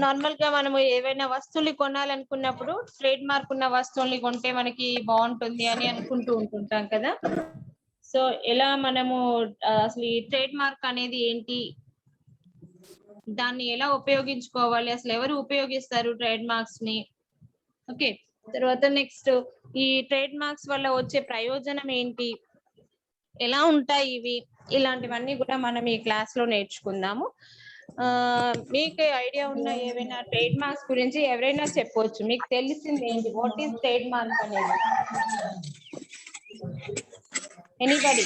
Normal గా మనము ఏవైనా వస్తువులు కొనాలనుకున్నప్పుడు ట్రేడ్ మార్క్ ఉన్న వస్తువుల్ని కొంటే మనకి బాగుంటుంది అని అనుకుంటూ ఉంటుంటాం కదా. సో ఎలా మనము అసలు ఈ ట్రేడ్ మార్క్ అనేది ఏంటి, దాన్ని ఎలా ఉపయోగించుకోవాలి, అసలు ఎవరు ఉపయోగిస్తారు ట్రేడ్ మార్క్స్ ని? ఓకే, తర్వాత నెక్స్ట్ ఈ ట్రేడ్ మార్క్స్ వల్ల వచ్చే ప్రయోజనం ఏంటి, ఎలా ఉంటాయి ఇవి, ఇలాంటివన్నీ కూడా మనం ఈ క్లాస్ లో నేర్చుకుందాము. మీకు ఐడియా ఉన్న ఏవైనా ట్రేడ్ మార్క్స్ గురించి ఎవరైనా చెప్పొచ్చు, మీకు తెలిసింది ఏంటి, వాట్ ఈస్ ట్రేడ్ మార్క్ అనేది? Anybody?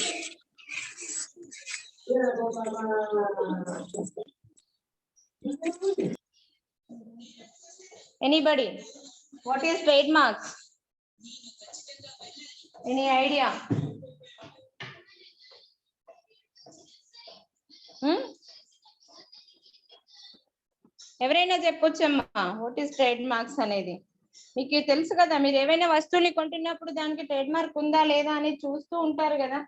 Anybody, what is trade marks? Any idea? ఎవరైనా చెప్పొచ్చమ్మా వాట్ ఈస్ ట్రేడ్ మార్క్స్ అనేది? మీకు తెలుసు కదా, మీరు ఏవైనా వస్తువుని కొంటున్నప్పుడు దానికి ట్రేడ్ మార్క్ ఉందా లేదా అని చూస్తూ ఉంటారు కదా.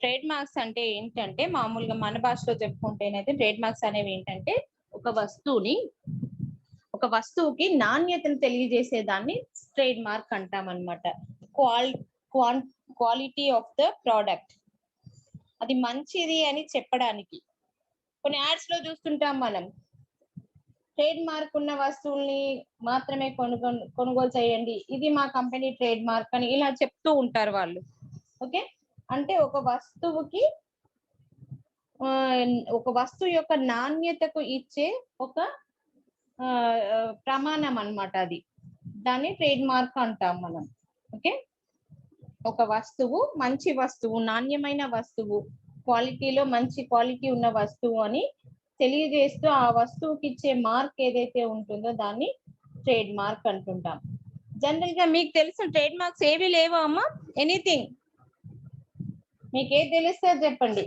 ట్రేడ్ మార్క్స్ అంటే ఏంటంటే, మామూలుగా మన భాషలో చెప్పుకుంటేనైతే ట్రేడ్ మార్క్స్ అనేవి ఏంటంటే ఒక వస్తువుకి నాణ్యతను తెలియజేసేదాన్ని ట్రేడ్ మార్క్ అంటాం అనమాట. క్వాలిటీ ఆఫ్ ద ప్రోడక్ట్, అది మంచిది అని చెప్పడానికి. కొన్ని యాడ్స్ లో చూస్తుంటాం మనం, ట్రేడ్ మార్క్ ఉన్న వస్తువుల్ని మాత్రమే కొనుగోలు చేయండి, ఇది మా కంపెనీ ట్రేడ్ మార్క్ అని ఇలా చెప్తూ ఉంటారు వాళ్ళు. ఓకే, అంటే ఒక వస్తువు యొక్క నాణ్యతకు ఇచ్చే ఒక ప్రమాణం అన్నమాట, అది దాన్ని ట్రేడ్ మార్క్ అంటాం మనం. ఓకే, ఒక వస్తువు మంచి వస్తువు, నాణ్యమైన వస్తువు, క్వాలిటీలో మంచి క్వాలిటీ ఉన్న వస్తువు అని తెలియజేస్తూ ఆ వస్తువుకి ఇచ్చే మార్క్ ఏదైతే ఉంటుందో దాన్ని ట్రేడ్ మార్క్ అంటుంటాం. జనరల్ గా మీకు తెలిసిన ట్రేడ్ మార్క్స్ ఏవి లేవా అమ్మా? ఎనీథింగ్ మీకు ఏది తెలిస్తే చెప్పండి.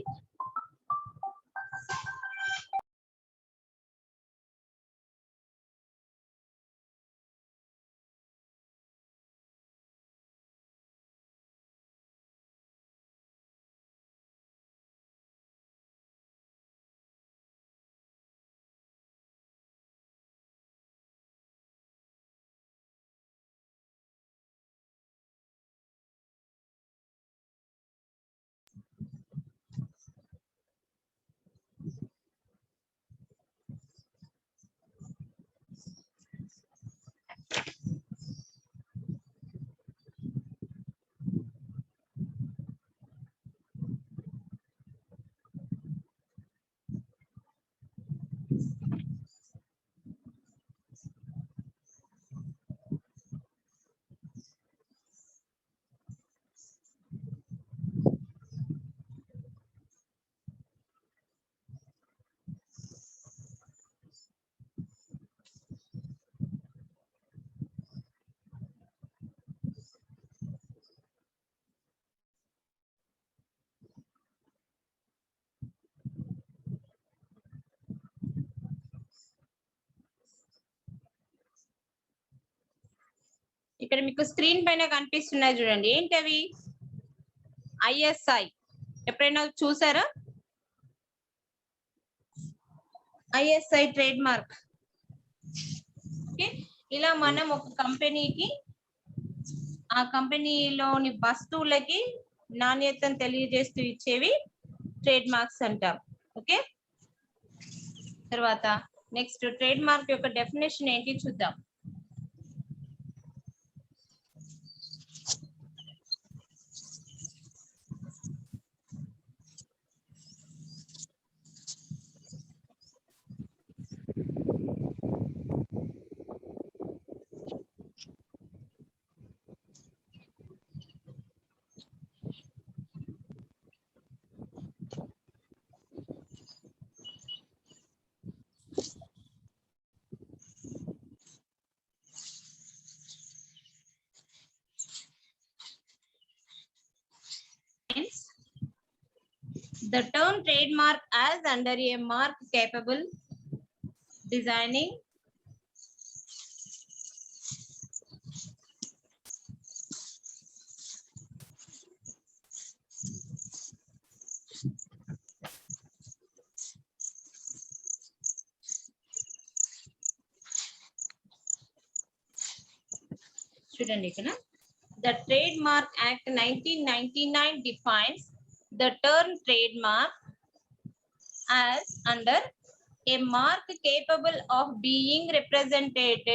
ఇక్కడ మీకు స్క్రీన్ పైన కనిపిస్తున్నాయి చూడండి, ఏంటవి? ఐఎస్ఐ ఎప్పుడైనా చూసారా? ISI trade mark. ఓకే, ఇలా మనం ఒక కంపెనీకి, ఆ కంపెనీలోని వస్తువులకి నాణ్యతను తెలియజేస్తూ ఇచ్చేవి ట్రేడ్ మార్క్స్ అంటాం. ఓకే, తర్వాత నెక్స్ట్ ట్రేడ్ మార్క్ యొక్క డెఫినేషన్ ఏంటి చూద్దాం. The term trademark as under a mark capable designing చూడండి ఇక్కడ the Trademark Act 1999 defines the term trademark as under a mark capable of being represented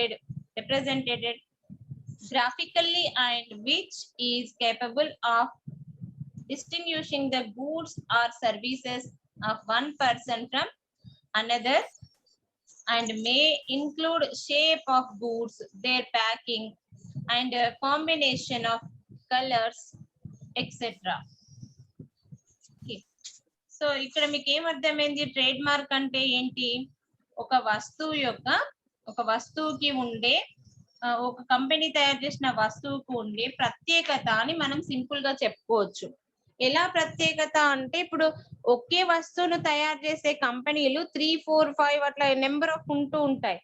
graphically and which is capable of distinguishing the goods or services of one person from another and may include shape of goods, their packing, and a combination of colors, etc. Okay. So ఇక్కడ మీకు ఏం అర్థమైంది? Trade mark అంటే ఏంటి? ఒక వస్తువుకి ఉండే ఒక కంపెనీ తయారు చేసిన వస్తువుకు ఉండే ప్రత్యేకత అని మనం సింపుల్ గా చెప్పుకోవచ్చు. ఎలా ప్రత్యేకత అంటే ఇప్పుడు ఒకే వస్తువును తయారు చేసే కంపెనీలు 3, 4, 5 అట్లా నెంబర్ ఆఫ్ ఉంటూ ఉంటాయి.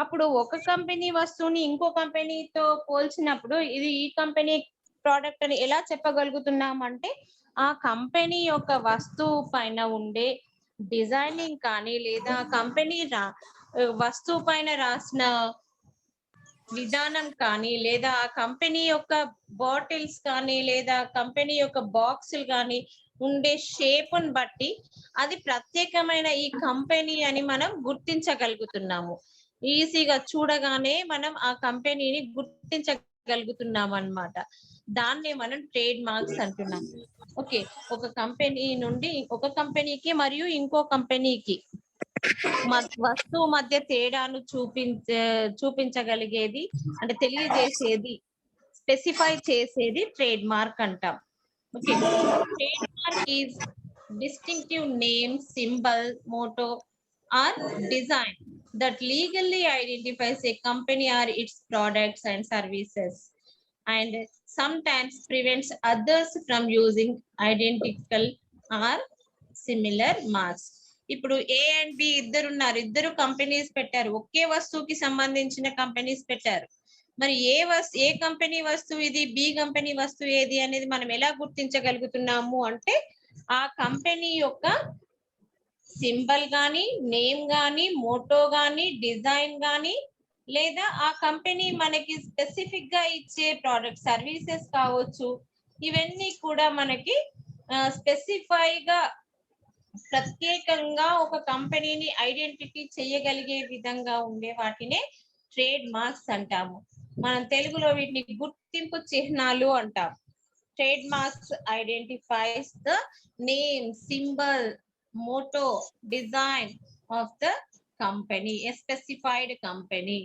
అప్పుడు ఒక కంపెనీ వస్తువుని ఇంకో కంపెనీతో పోల్చినప్పుడు ఇది ఈ కంపెనీ ప్రోడక్ట్ అని ఎలా చెప్పగలుగుతున్నాం అంటే ఆ కంపెనీ యొక్క వస్తువు పైన ఉండే డిజైనింగ్ కానీ లేదా కంపెనీ వస్తువు పైన రాసిన విధానం కానీ లేదా ఆ కంపెనీ యొక్క బాటిల్స్ కానీ లేదా కంపెనీ యొక్క బాక్సులు కానీ ఉండే షేప్ను బట్టి అది ప్రత్యేకమైన ఈ కంపెనీ అని మనం గుర్తించగలుగుతున్నాము. ఈజీగా చూడగానే మనం ఆ కంపెనీని గుర్తించగలుగుతున్నాం అన్నమాట. దాన్నే మనం ట్రేడ్ మార్క్స్ అంటున్నాం. ఓకే, ఒక కంపెనీ నుండి ఒక కంపెనీకి మరియు ఇంకో కంపెనీకి వస్తువు మధ్య తేడాను చూపించగలిగేది అంటే తెలియజేసేది స్పెసిఫై చేసేది ట్రేడ్ మార్క్ అంటాం. Okay, trade mark is distinctive name, symbol, motto or design that legally identifies a company or its products and services and sometimes prevents others from using identical or similar marks. ఇప్పుడు ఏ and B ఇద్దరు companies పెట్టారు, ఒకే వస్తువుకి సంబంధించిన companies పెట్టారు. మరి ఏ company వస్తువు ఇది, B company వస్తువు ఏది అనేది మనం ఎలా గుర్తించగలుగుతున్నాము అంటే ఆ కంపెనీ యొక్క సింబల్ గాని, నేమ్ గాని, మోటో గాని, డిజైన్ గాని లేదా ఆ కంపెనీ మనకి స్పెసిఫిక్ గా ఇచ్చే ప్రోడక్ట్ సర్వీసెస్ కావచ్చు, ఇవన్నీ కూడా మనకి స్పెసిఫై గా ప్రత్యేకంగా ఒక కంపెనీని ఐడెంటిటీ చేయగలిగే విధంగా ఉండే వాటినే ట్రేడ్ మార్క్స్ అంటాము. మనం తెలుగులో వీటిని గుర్తింపు చిహ్నాలు అంటాం. Trade marks identifies the name, symbol, motto, design of the company, a specified company.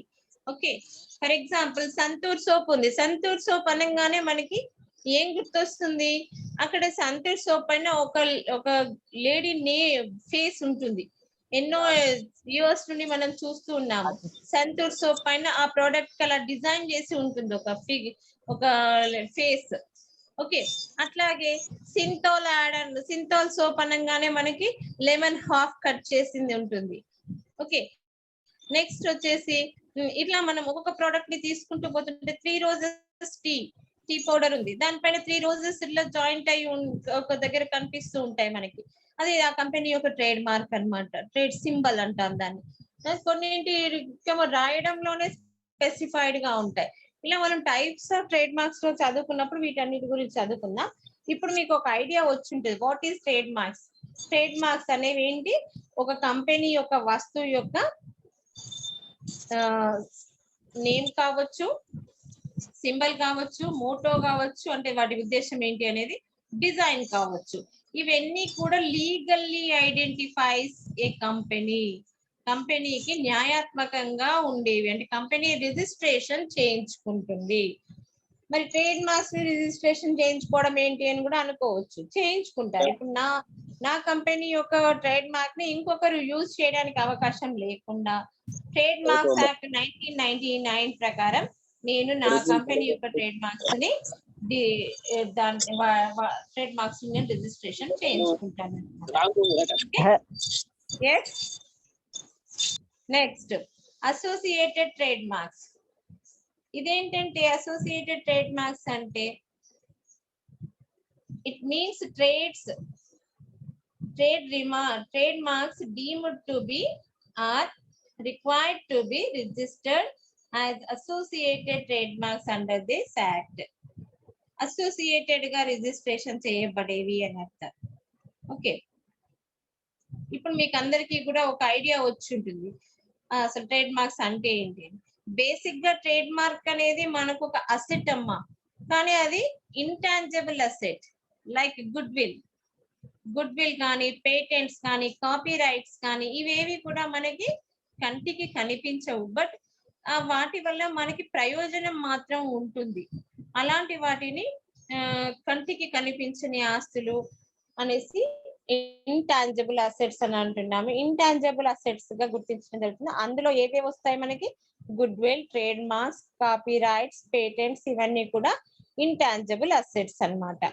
Okay, for example Santoor soap ఉంది. సంతూర్ సోప్ అనగానే మనకి ఏం గుర్తొస్తుంది? అక్కడ సంతూర్ సోప్ పైన ఒక లేడీ ఫేస్ ఉంటుంది. ఎన్నో ఇయర్స్ నుండి మనం చూస్తూ ఉన్నాము. సంతూర్ సోప్ పైన ఆ ప్రోడక్ట్ అలా డిజైన్ చేసి ఉంటుంది ఒక ఫేస్. ఓకే, అట్లాగే సింతోల్ సోప్ అనగానే మనకి లెమన్ హాఫ్ కట్ చేసింది ఉంటుంది. ఓకే, నెక్స్ట్ వచ్చేసి ఇట్లా మనం ఒక్కొక్క ప్రోడక్ట్ ని తీసుకుంటూ పోతుంటే 3 రోజెస్ టీ పౌడర్ ఉంది, దానిపైన 3 రోజెస్ ఇట్లా జాయింట్ అయ్యి ఒక దగ్గర కనిపిస్తూ ఉంటాయి మనకి. అది ఆ కంపెనీ యొక్క ట్రేడ్ మార్క్ అన్నమాట, ట్రేడ్ సింబల్ అంటాం దాన్ని. కొన్నింటి రాయడంలోనే స్పెసిఫైడ్ గా ఉంటాయి. ఇలా మనం టైప్స్ ఆఫ్ ట్రేడ్ మార్క్స్ లో చదువుకున్నప్పుడు వీటన్నిటి గురించి చదువుకుందాం. ఇప్పుడు మీకు ఒక ఐడియా వచ్చి ఉంటుంది what is trade marks. Trade marks అనేవి ఏంటి? ఒక కంపెనీ యొక్క వస్తువు యొక్క నేమ్ కావచ్చు, సింబల్ కావచ్చు, మోటో కావచ్చు, అంటే వాటి ఉద్దేశం ఏంటి అనేది, డిజైన్ కావచ్చు. ఇవన్నీ కూడా లీగల్లీ ఐడెంటిఫైస్ ఏ కంపెనీకి న్యాయాత్మకంగా ఉండేవి, అంటే కంపెనీ రిజిస్ట్రేషన్ చేయించుకుంటుంది. మరి ట్రేడ్ మార్క్స్ ని రిజిస్ట్రేషన్ చేయించుకోవడం ఏంటి అని కూడా అనుకోవచ్చు, చేయించుకుంటారు. ఇప్పుడు నా కంపెనీ యొక్క ట్రేడ్ మార్క్ ని ఇంకొకరు యూజ్ చేయడానికి అవకాశం లేకుండా ట్రేడ్ మార్క్స్ యాక్ట్ 1999 ప్రకారం నేను నా కంపెనీ యొక్క ట్రేడ్ మార్క్స్ ని దాని ట్రేడ్ మార్క్స్ నేను రిజిస్ట్రేషన్ చేయించుకుంటాను. Next associated trade marks. ఇదేంటంటే అసోసియేటెడ్ ట్రేడ్ మార్క్స్ అంటే it means trade marks deemed to be are required to be registered as associated trademarks under this act. Associated గా registration చేయబడేవి అని అర్థం. Okay, ఇప్పుడు మీకు అందరికీ కూడా ఒక ఐడియా వచ్చి ఉంటుంది అసలు ట్రేడ్ మార్క్స్ అంటే ఏంటి. బేసిక్ గా ట్రేడ్ మార్క్ అనేది మనకు ఒక అసెట్ అమ్మా, కానీ అది intangible asset. Like good will కానీ, పేటెంట్స్ కానీ, కాపీ రైట్స్ కానీ, ఇవేవి కూడా మనకి కంటికి కనిపించవు, బట్ వాటి వల్ల మనకి ప్రయోజనం మాత్రం ఉంటుంది. అలాంటి వాటిని కంటికి కనిపించని ఆస్తులు అనేసి ఇంటాంజిబుల్ అసెట్స్ అని అంటున్నాము. ఇంటాంజిబుల్ అసెట్స్ గా గుర్తించడం జరుగుతుంది. అందులో ఏవేవి వస్తాయి మనకి? Good will, trade marks, copy rights, patents, ఇవన్నీ కూడా ఇంటాంజిబుల్ అసెట్స్ అన్నమాట.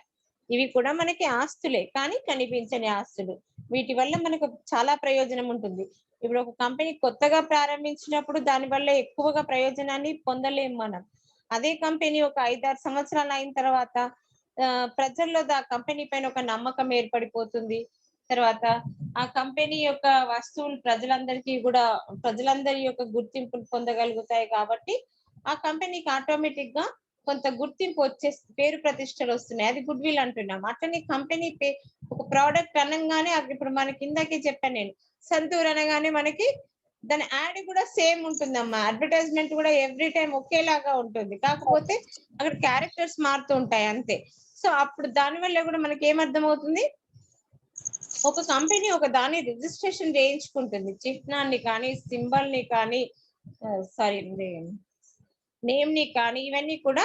ఇవి కూడా మనకి ఆస్తులే, కానీ కనిపించని ఆస్తులు. వీటి వల్ల మనకు చాలా ప్రయోజనం ఉంటుంది. ఇప్పుడు ఒక కంపెనీ కొత్తగా ప్రారంభించినప్పుడు దాని వల్ల ఎక్కువగా ప్రయోజనాన్ని పొందలేము మనం. అదే కంపెనీ ఒక 5-6 సంవత్సరాలు అయిన తర్వాత ప్రజల్లో ఆ కంపెనీ పైన ఒక నమ్మకం ఏర్పడిపోతుంది. తర్వాత ఆ కంపెనీ యొక్క వస్తువులు ప్రజలందరి యొక్క గుర్తింపును పొందగలుగుతాయి. కాబట్టి ఆ కంపెనీకి ఆటోమేటిక్ గా కొంత గుర్తింపు పేరు ప్రతిష్టలు వస్తున్నాయి. అది గుడ్ విల్ అంటున్నాం. అట్లనే కంపెనీ ఒక ప్రోడక్ట్ అనగానే, ఇప్పుడు మనకి ఇందాకే చెప్పాను నేను, సంతూర్ అనగానే మనకి దాని యాడ్ కూడా సేమ్ ఉంటుందమ్మా. అడ్వర్టైజ్మెంట్ కూడా ఎవ్రీ టైం ఒకేలాగా ఉంటుంది, కాకపోతే అక్కడ క్యారెక్టర్స్ మారుతూ ఉంటాయి అంతే. సో అప్పుడు దానివల్ల కూడా మనకి ఏమర్థం అవుతుంది, ఒక కంపెనీ ఒక దాన్ని రిజిస్ట్రేషన్ చేయించుకుంటుంది. చిహ్నాన్ని కానీ, సింబల్ ని కానీ, నేమ్ ని కానీ, ఇవన్నీ కూడా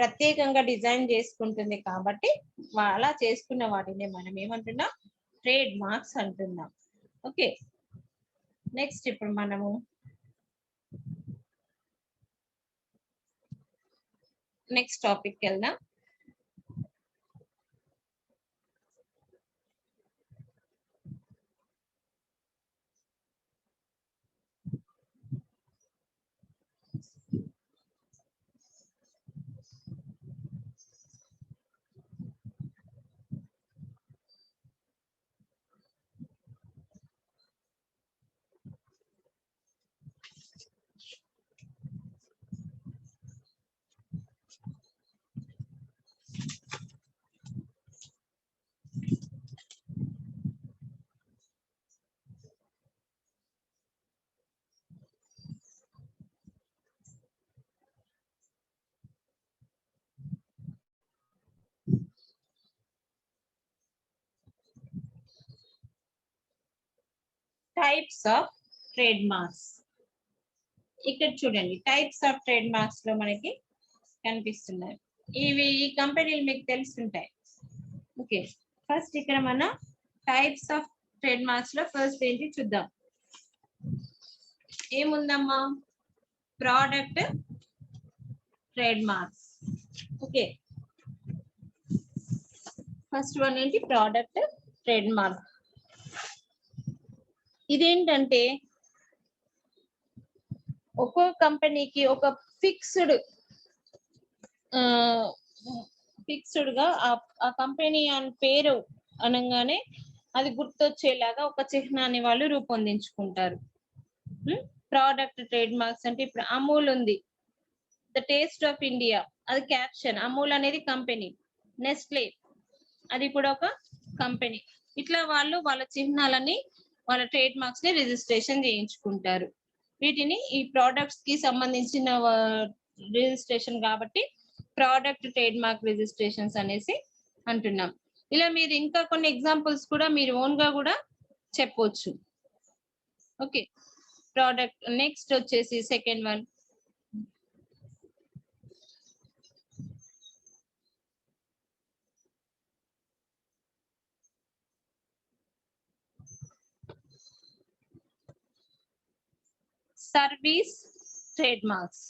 ప్రత్యేకంగా డిజైన్ చేసుకుంటుంది. కాబట్టి అలా చేసుకున్న వాటిని మనం ఏమంటున్నాం? ట్రేడ్ మార్క్స్ అంటున్నాం. ఓకే, నెక్స్ట్ ఇప్పుడు మనము నెక్స్ట్ టాపిక్ వెళ్దాం. Types of trade marks. ఇక్కడ చూడండి, టైప్స్ ఆఫ్ ట్రేడ్ మార్క్స్ లో మనకి కనిపిస్తున్నాయి. ఈ కంపెనీలు మీకు తెలుసుంటాయి. ఓకే, ఫస్ట్ ఇక్కడ మన టైప్స్ ఆఫ్ ట్రేడ్ మార్క్స్ లో ఫస్ట్ ఏంటి చూద్దాం. ఏముందమ్మా? Product trade marks. Okay, first one ఏంటి? Product trade mark. ఇదేంటంటే ఒక్కో కంపెనీకి ఒక ఫిక్స్డ్ గా ఆ కంపెనీ అని పేరు అనగానే అది గుర్తొచ్చేలాగా ఒక చిహ్నాన్ని వాళ్ళు రూపొందించుకుంటారు. ప్రోడక్ట్ ట్రేడ్ మార్క్స్ అంటే ఇప్పుడు అమూల్ ఉంది, ద టేస్ట్ ఆఫ్ ఇండియా, అది క్యాప్షన్. అమూల్ అనేది కంపెనీ. నెస్ట్లే అది కూడా ఒక కంపెనీ. ఇట్లా వాళ్ళు వాళ్ళ చిహ్నాలని, వాళ్ళ ట్రేడ్ మార్క్స్ ని రిజిస్ట్రేషన్ చేయించుకుంటారు. వీటిని ఈ ప్రోడక్ట్స్ కి సంబంధించిన రిజిస్ట్రేషన్ కాబట్టి ప్రోడక్ట్ ట్రేడ్ మార్క్ రిజిస్ట్రేషన్స్ అనేసి అంటున్నాం. ఇలా మీరు ఇంకా కొన్ని ఎగ్జాంపుల్స్ కూడా మీరు ఓన్ గా కూడా చెప్పొచ్చు. Okay, product. నెక్స్ట్ వచ్చేసి second one, service trade marks.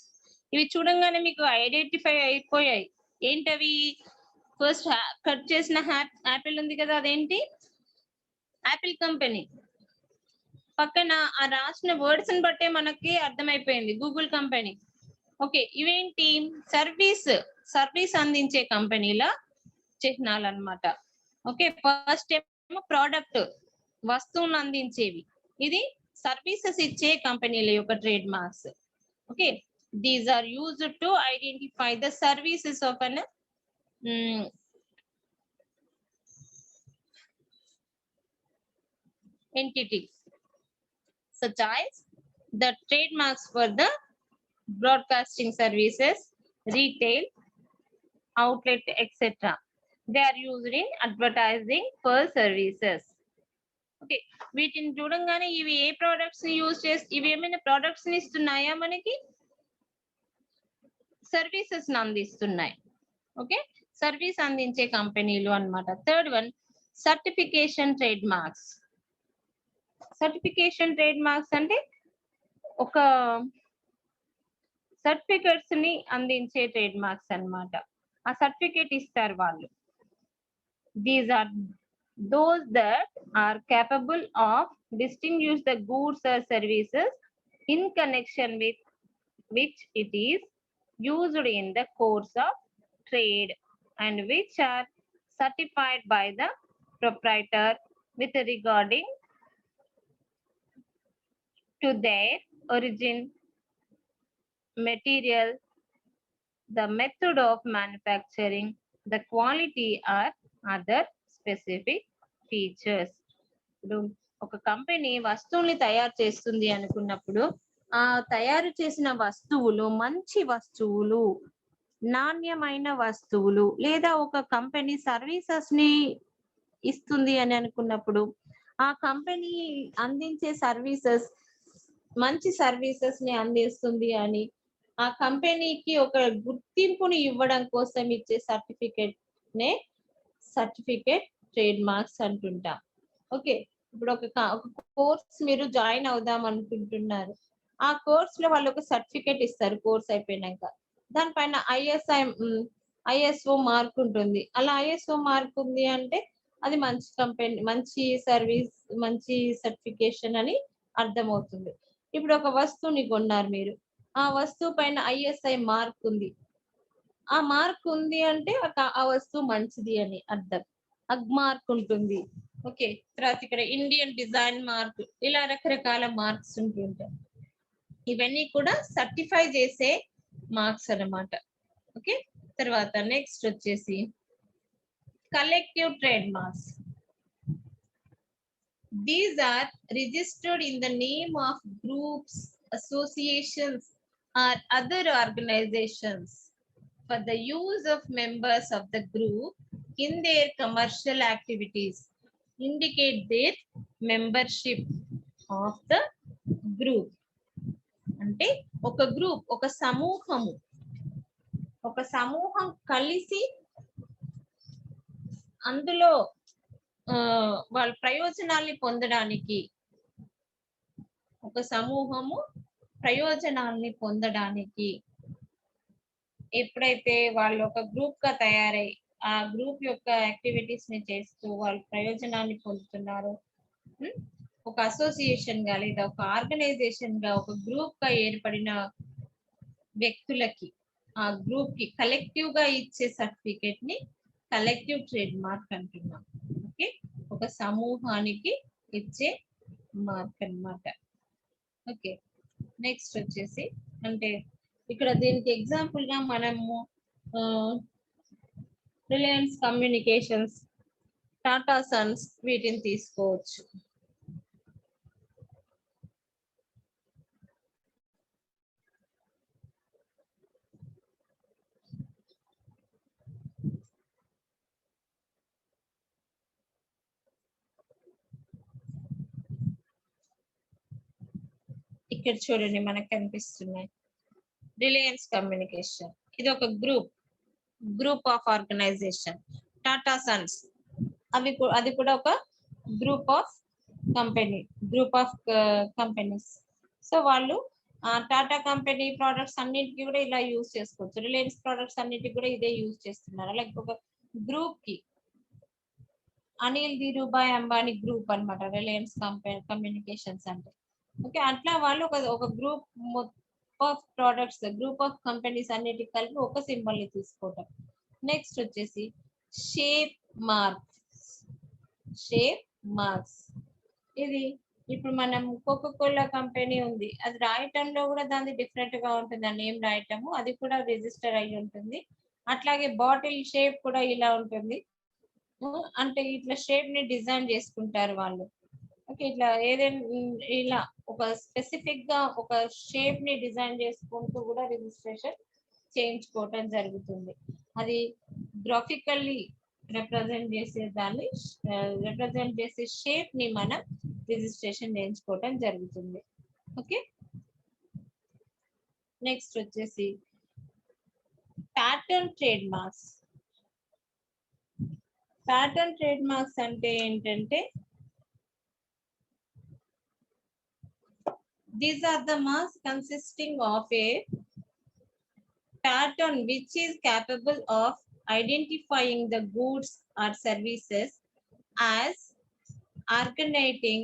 ఇవి చూడంగానే మీకు ఐడెంటిఫై అయిపోయాయి. ఏంటవి? ఫస్ట్ కట్ చేసిన యాపిల్ ఉంది కదా, అదేంటి? Apple company. పక్కన ఆ రాసిన వర్డ్స్ ని బట్టే మనకి అర్థమైపోయింది, గూగుల్ కంపెనీ. ఓకే, ఇవేంటి? సర్వీస్ అందించే కంపెనీల చిహ్నాలు అన్నమాట. ఓకే, ఫస్ట్ ఏమో ప్రోడక్ట్, వస్తువును అందించేవి. ఇది సర్వీసెస్ ఇచ్చే కంపెనీల యొక్క trade marks. Okay, these are used to identify the services of an entity, such as the trademarks for the broadcasting services, retail outlet, etc. They are used in advertising for services. Okay, వీటిని చూడంగానే ఇవి ఏ products ని use చేసి, ఇవి ఏమైనా products ని ఇస్తున్నాయా మనకి? Services ని అందిస్తున్నాయి. ఓకే, సర్వీస్ అందించే కంపెనీలు అన్నమాట. Third one, certification trade marks. Certification trade marks అంటే ఒక సర్టిఫికెట్స్ ని అందించే ట్రేడ్ మార్క్స్ అన్నమాట. ఆ సర్టిఫికేట్ ఇస్తారు వాళ్ళు. These are those that are capable of distinguish the goods or services in connection with which it is used in the course of trade and which are certified by the proprietor with regarding to their origin, material, the method of manufacturing, the quality or other specific features. ఇప్పుడు ఒక company వస్తువుల్ని తయారు చేస్తుంది అనుకున్నప్పుడు, ఆ తయారు చేసిన వస్తువులు మంచి వస్తువులు, నాణ్యమైన వస్తువులు, లేదా ఒక కంపెనీ సర్వీసెస్ ని ఇస్తుంది అని అనుకున్నప్పుడు, ఆ కంపెనీ అందించే సర్వీసెస్ మంచి సర్వీసెస్ ని అందిస్తుంది అని ఆ కంపెనీకి ఒక గుర్తింపుని ఇవ్వడం కోసం ఇచ్చే సర్టిఫికెట్ నే సర్టిఫికెట్ ట్రేడ్ మార్క్స్ అంటుంటాం. ఓకే, ఇప్పుడు ఒక కోర్స్ మీరు జాయిన్ అవుదాం అనుకుంటున్నారు. ఆ కోర్స్ లో వాళ్ళు ఒక సర్టిఫికెట్ ఇస్తారు కోర్స్ అయిపోయినాక. దానిపైన ఐఎస్ఓ మార్క్ ఉంటుంది. అలా ఐఎస్ఓ మార్క్ ఉంది అంటే అది మంచి కంపెనీ, మంచి సర్వీస్, మంచి సర్టిఫికేషన్ అని అర్థమవుతుంది. ఇప్పుడు ఒక వస్తువుని కొన్నారు మీరు, ఆ వస్తువు పైన ఐఎస్ఐ మార్క్ ఉంది. ఆ మార్క్ ఉంది అంటే ఆ వస్తువు మంచిది అని అర్థం. అగ్ మార్క్ ఉంటుంది. ఓకే, తర్వాత ఇక్కడ ఇండియన్ డిజైన్ మార్క్, ఇలా రకరకాల మార్క్స్ ఉంటుంటాయి. ఇవన్నీ కూడా సర్టిఫై చేసే మార్క్స్ అన్నమాట. ఓకే, తర్వాత నెక్స్ట్ వచ్చేసి collective trade marks. These are registered in the name of groups, associations, or other organizations for the use of members of the group in their commercial activities. Indicate their membership of the group. అంటే ఒక group, ఒక సమూహం కలిసి అందులో వాళ్ళ ప్రయోజనాల్ని పొందడానికి, ఒక సమూహము ప్రయోజనాల్ని పొందడానికి ఎప్పుడైతే వాళ్ళు ఒక గ్రూప్ గా తయారై ఆ గ్రూప్ యొక్క యాక్టివిటీస్ ని చేస్తూ వాళ్ళు ప్రయోజనాన్ని పొందుతున్నారు, ఒక అసోసియేషన్ గా లేదా ఒక ఆర్గనైజేషన్ గా ఒక గ్రూప్ గా ఏర్పడిన వ్యక్తులకి, ఆ గ్రూప్ కి కలెక్టివ్ గా ఇచ్చే సర్టిఫికేట్ ని కలెక్టివ్ ట్రేడ్ మార్క్ అంటున్నాం. ఓకే, ఒక సమూహానికి ఇచ్చే మార్క్ అన్నమాట. ఓకే, నెక్స్ట్ వచ్చేసి అంటే ఇక్కడ దీనికి ఎగ్జాంపుల్ గా మనము రిలయన్స్ కమ్యూనికేషన్స్, టాటా సన్స్ వీటిని తీసుకోవచ్చు. ఇక్కడ చూడండి మనకు కనిపిస్తున్నాయి. రిలయన్స్ కమ్యూనికేషన్ ఇది ఒక group of organization. Tata sons అది కూడా ఒక గ్రూప్ ఆఫ్ కంపెనీస్. సో వాళ్ళు టాటా కంపెనీ ప్రోడక్ట్స్ అన్నిటికీ కూడా ఇలా యూజ్ చేసుకోవచ్చు. రిలయన్స్ ప్రోడక్ట్స్ అన్నిటికీ కూడా ఇదే యూజ్ చేస్తున్నారు. లైక్ ఒక గ్రూప్ కి అనిల్ ధీరుభాయ్ అంబానీ గ్రూప్ అన్నమాట రిలయన్స్ కమ్యూనికేషన్స్ అంటే. ఓకే, అట్లా వాళ్ళు ఒక group of products, group of companies అన్నిటికి కలిపి ఒక సింబల్ ని తీసుకోవటం. నెక్స్ట్ వచ్చేసి షేప్ మార్క్స్. షేప్ మార్క్స్ ఇది ఇప్పుడు మనం కోకో కోలా కంపెనీ ఉంది, అది రాయటంలో కూడా దాని డిఫరెంట్ గా ఉంటుంది. ఆ నేమ్ రాయటము అది కూడా రిజిస్టర్ అయి ఉంటుంది. అట్లాగే బాటిల్ షేప్ కూడా ఇలా ఉంటుంది. అంటే ఇట్లా షేప్ ని డిజైన్ చేసుకుంటారు వాళ్ళు. ఓకే, ఇట్లా ఏదైనా ఇలా ఒక స్పెసిఫిక్ గా ఒక షేప్ ని డిజైన్ చేసుకుంటూ కూడా రిజిస్ట్రేషన్ చేయించుకోవటం జరుగుతుంది. అది గ్రాఫికల్లీ రిప్రజెంట్ చేసే దాన్ని, రిప్రజెంట్ చేసే షేప్ ని మనం రిజిస్ట్రేషన్ చేయించుకోవటం జరుగుతుంది. ఓకే, నెక్స్ట్ వచ్చేసి pattern trade marks. Pattern trade marks అంటే ఏంటంటే these are the marks consisting of a pattern which is capable of identifying the goods or services as originating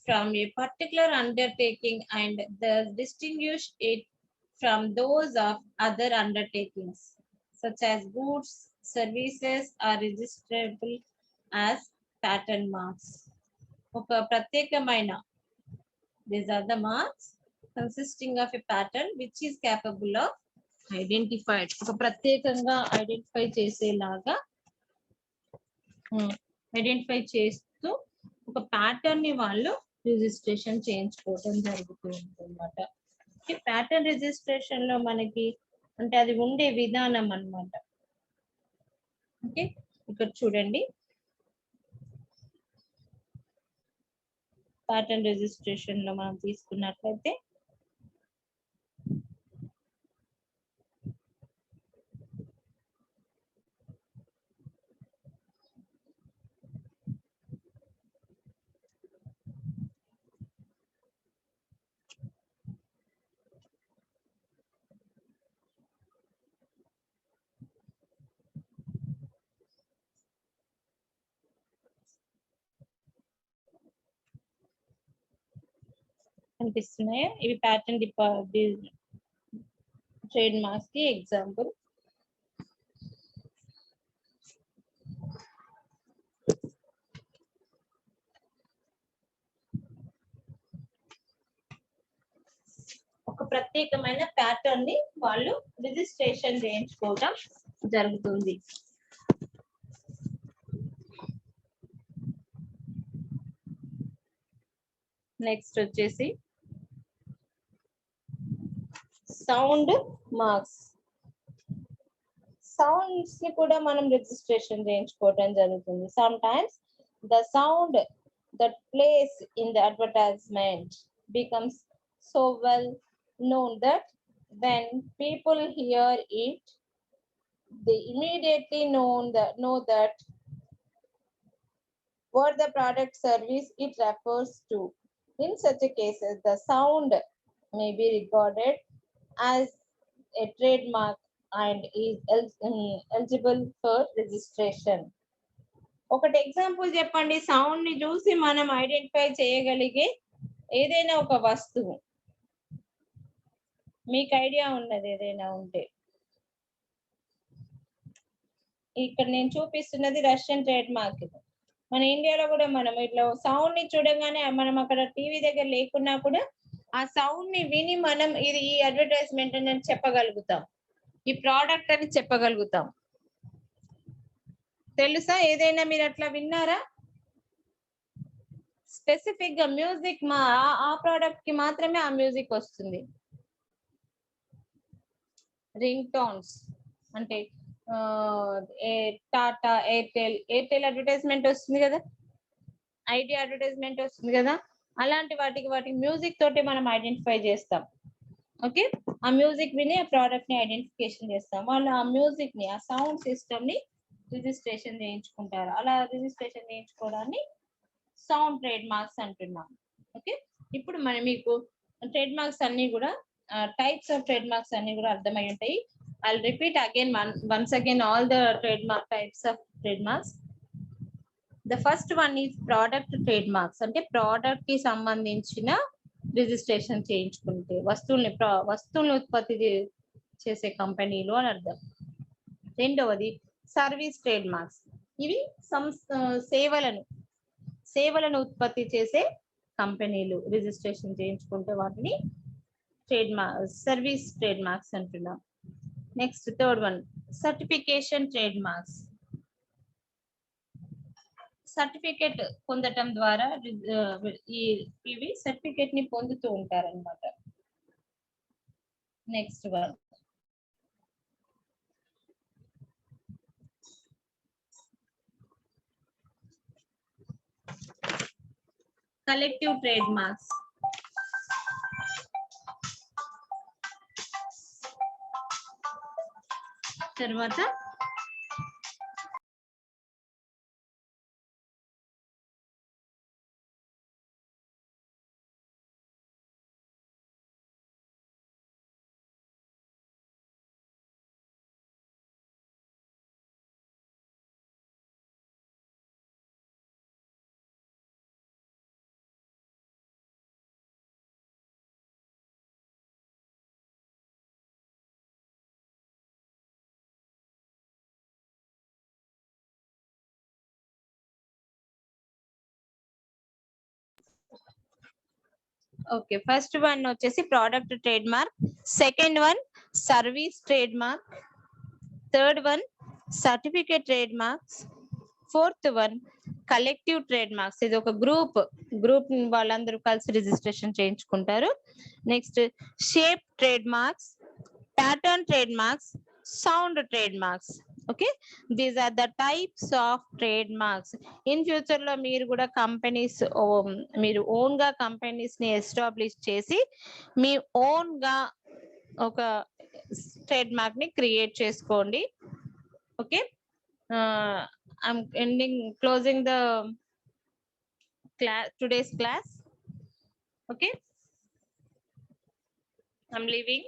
from a particular undertaking and thus distinguish it from those of other undertakings, such as goods, services are registrable as pattern marks. ఒక ప్రత్యేకమైన these are the marks consisting of a pattern which is capable of identified, ఒక ప్రత్యేకంగా identify చేసేలాగా identify చేస్తూ ఒక pattern ని వాళ్ళు registration చేయించుకోవడం జరుగుతుంది అన్నమాట. ప్యాటర్న్ రిజిస్ట్రేషన్ లో మనకి అంటే అది ఉండే విధానం అన్నమాట. ఓకే, ఇక్కడ చూడండి ప్యాటర్న్ రిజిస్ట్రేషన్ లో మనం తీసుకున్నట్లయితే కనిపిస్తున్నాయా? ఇవి ప్యాటర్న్ ట్రేడ్ మార్క్స్ కి ఎగ్జాంపుల్. ఒక ప్రత్యేకమైన ప్యాటర్న్ ని వాళ్ళు రిజిస్ట్రేషన్ చేయించుకోవడం జరుగుతుంది. నెక్స్ట్ వచ్చేసి సౌండ్ మార్క్స్. సౌండ్స్ ని కూడా మనం రిజిస్ట్రేషన్ చేయించుకోవడం జరుగుతుంది. Some times the sound that place in the advertisement becomes so well known that when people hear it, they immediately know that what the product service it refers to. In such a cases, the sound may be recorded as a trademark and is eligible for registration. ఒకటి example చెప్పండి, sound ని చూసి మనం identify చేయగలిగే ఏదైనా ఒక వస్తువు మీకు ఐడియా ఉన్నది ఏదైనా ఉంటే. ఇక్కడ నేను చూపిస్తున్నది రష్యన్ ట్రేడ్ మార్క్. మన ఇండియాలో కూడా మనం ఇట్లా సౌండ్ ని చూడగానే మనం అక్కడ టీవీ దగ్గర లేకున్నా కూడా ఆ సౌండ్ ని విని మనం ఇది ఈ అడ్వర్టైజ్మెంట్ అని చెప్పగలుగుతాం, ఈ ప్రోడక్ట్ అని చెప్పగలుగుతాం. తెలుసా ఏదైనా మీరు అట్లా విన్నారా? స్పెసిఫిక్ గా మ్యూజిక్ ఆ ప్రోడక్ట్ కి మాత్రమే ఆ మ్యూజిక్ వస్తుంది. రింగ్ టోన్స్ అంటే టాటా, ఎయిర్టెల్ అడ్వర్టైజ్మెంట్ వస్తుంది కదా, ఐడియా అడ్వర్టైజ్మెంట్ వస్తుంది కదా, అలాంటి వాటికి మ్యూజిక్ తోటి మనం ఐడెంటిఫై చేస్తాం. ఓకే, ఆ మ్యూజిక్ విని ఆ ప్రోడక్ట్ ని ఐడెంటిఫికేషన్ చేస్తాం. వాళ్ళు ఆ మ్యూజిక్ ని, ఆ సౌండ్ సిస్టమ్ ని రిజిస్ట్రేషన్ చేయించుకుంటారు. అలా రిజిస్ట్రేషన్ చేయించుకోవడాన్ని సౌండ్ ట్రేడ్ మార్క్స్ అంటున్నాం. ఓకే, ఇప్పుడు మనం మీకు ట్రేడ్ మార్క్స్ అన్ని కూడా టైప్స్ ఆఫ్ ట్రేడ్ మార్క్స్ అన్ని కూడా అర్థమై ఉంటాయి. I'll repeat again once again all the trademark types of trademarks. The first one is product trademarks. అంటే ప్రోడక్ట్ కి సంబంధించిన రిజిస్ట్రేషన్ చేయించుకుంటే వస్తువుల్ని ఉత్పత్తి చేసే కంపెనీలు అని అర్థం. రెండవది సర్వీస్ ట్రేడ్ మార్క్స్. ఇవి సేవలను ఉత్పత్తి చేసే కంపెనీలు రిజిస్ట్రేషన్ చేయించుకుంటే వాటిని సర్వీస్ ట్రేడ్ మార్క్స్ అంటున్నాం. Next third one certification trade marks. Certificate పొందటం ద్వారా ఇవి సర్టిఫికేట్ ని పొందుతూ ఉంటారన్నమాట. Next one collective trade marks. తర్వాత ఓకే, ఫస్ట్ వన్ వచ్చేసి product trade mark, second one service trade mark, third one certificate trade marks, fourth one collective trade marks. ఇది ఒక గ్రూప్ వాళ్ళందరూ కలిసి రిజిస్ట్రేషన్ చేయించుకుంటారు. Next shape trade marks, pattern trade marks, sound trade marks. Okay, these are the types of trade marks. In future లో మీరు కూడా మీరు own గా కంపెనీస్ ని ఎస్టాబ్లిష్ చేసి మీ ఓన్ గా ఒక ట్రేడ్ మార్క్ ని క్రియేట్ చేసుకోండి. Okay, I'm closing the today's class. Okay, I'm leaving.